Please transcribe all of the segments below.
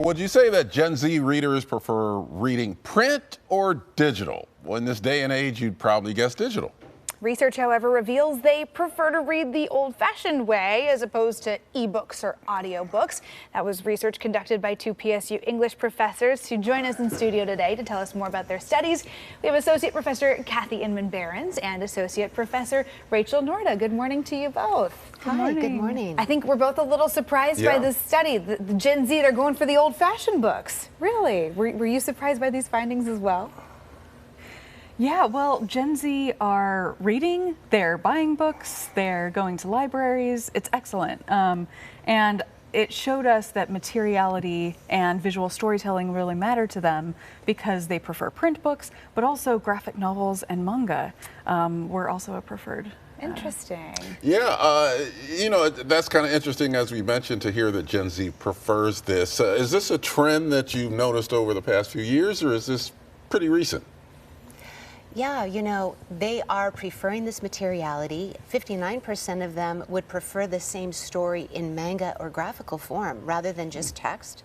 Would you say that Gen Z readers prefer reading print or digital? Well, in this day and age, you'd probably guess digital. Research, however, reveals they prefer to read the old-fashioned way as opposed to ebooks or audiobooks. That was research conducted by two PSU English professors who join us in studio today to tell us more about their studies. We have Associate Professor Kathy Inman-Behrens and Associate Professor Rachel Norda. Good morning to you both. Hi, good morning. I think we're both a little surprised by this study. The Gen Z, they're going for the old-fashioned books. Really? Were you surprised by these findings as well? Yeah, well, Gen Z are reading, they're buying books, they're going to libraries. It's excellent. And it showed us that materiality and visual storytelling really matter to them because they prefer print books, but also graphic novels and manga were also a preferred. Interesting. Yeah, that's kind of interesting, as we mentioned, to hear that Gen Z prefers this. Is this a trend that you've noticed over the past few years, or is this pretty recent? Yeah, they are preferring this materiality. 59% of them would prefer the same story in manga or graphical form rather than just text.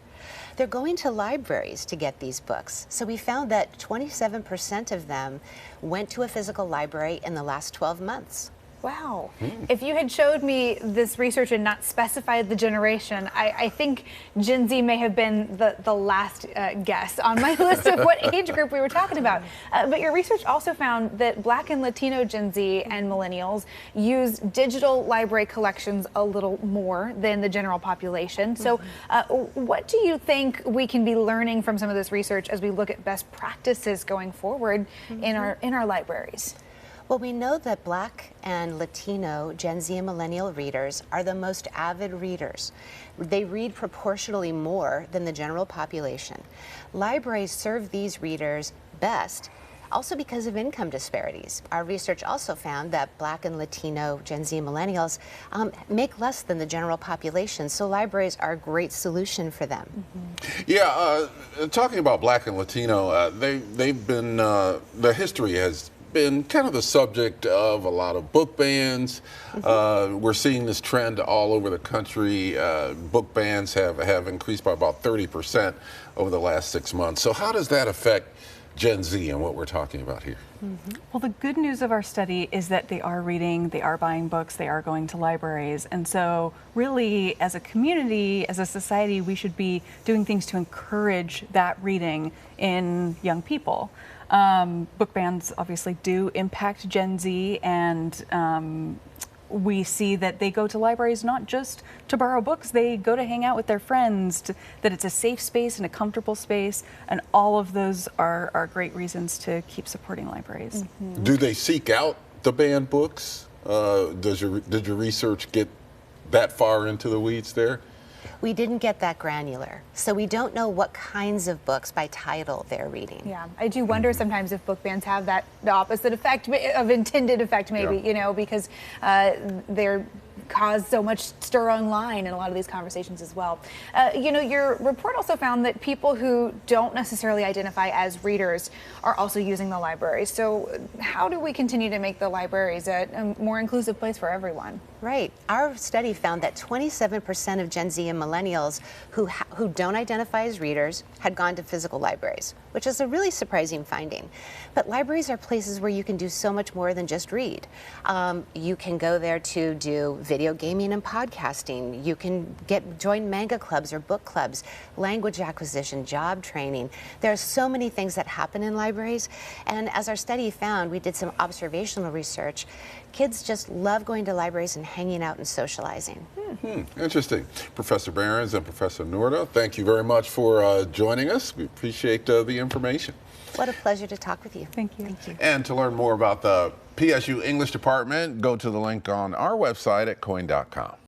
They're going to libraries to get these books. So we found that 27% of them went to a physical library in the last 12 months. Wow. If you had showed me this research and not specified the generation, I think Gen Z may have been the last guess on my list of what age group we were talking about. But your research also found that Black and Latino Gen Z and millennials use digital library collections a little more than the general population. So what do you think we can be learning from some of this research as we look at best practices going forward in our libraries? Well, we know that Black and Latino, Gen Z and millennial readers are the most avid readers. They read proportionally more than the general population. Libraries serve these readers best, also because of income disparities. Our research also found that Black and Latino, Gen Z and millennials make less than the general population, so libraries are a great solution for them. Yeah, talking about Black and Latino, they've been, the history has been kind of the subject of a lot of book bans. We're seeing this trend all over the country. Book bans have increased by about 30% over the last 6 months. So how does that affect Gen Z and what we're talking about here? Well, the good news of our study is that they are reading, they are buying books, they are going to libraries. And so really, as a community, as a society, we should be doing things to encourage that reading in young people. Book bans obviously do impact Gen Z, and we see that they go to libraries not just to borrow books, they go to hang out with their friends, that it's a safe space and a comfortable space, and all of those are great reasons to keep supporting libraries. Do they seek out the banned books? Did your research get that far into the weeds there? We didn't get that granular, so we don't know what kinds of books by title they're reading. Yeah, I do wonder sometimes if book bans have the opposite effect, of intended effect maybe, because they're cause so much stir online in a lot of these conversations as well. Your report also found that people who don't necessarily identify as readers are also using the libraries. So how do we continue to make the libraries a more inclusive place for everyone? Right. Our study found that 27% of Gen Z and millennials who don't identify as readers had gone to physical libraries, which is a really surprising finding. But libraries are places where you can do so much more than just read. You can go there to do video gaming and podcasting. You can join manga clubs or book clubs, language acquisition, job training. There are so many things that happen in libraries. And as our study found, we did some observational research. Kids just love going to libraries and hanging out and socializing. Interesting. Professor Behrens and Professor Norda, thank you very much for joining us. We appreciate the information. What a pleasure to talk with you. Thank you. Thank you. And to learn more about the PSU English Department, go to the link on our website at coin.com.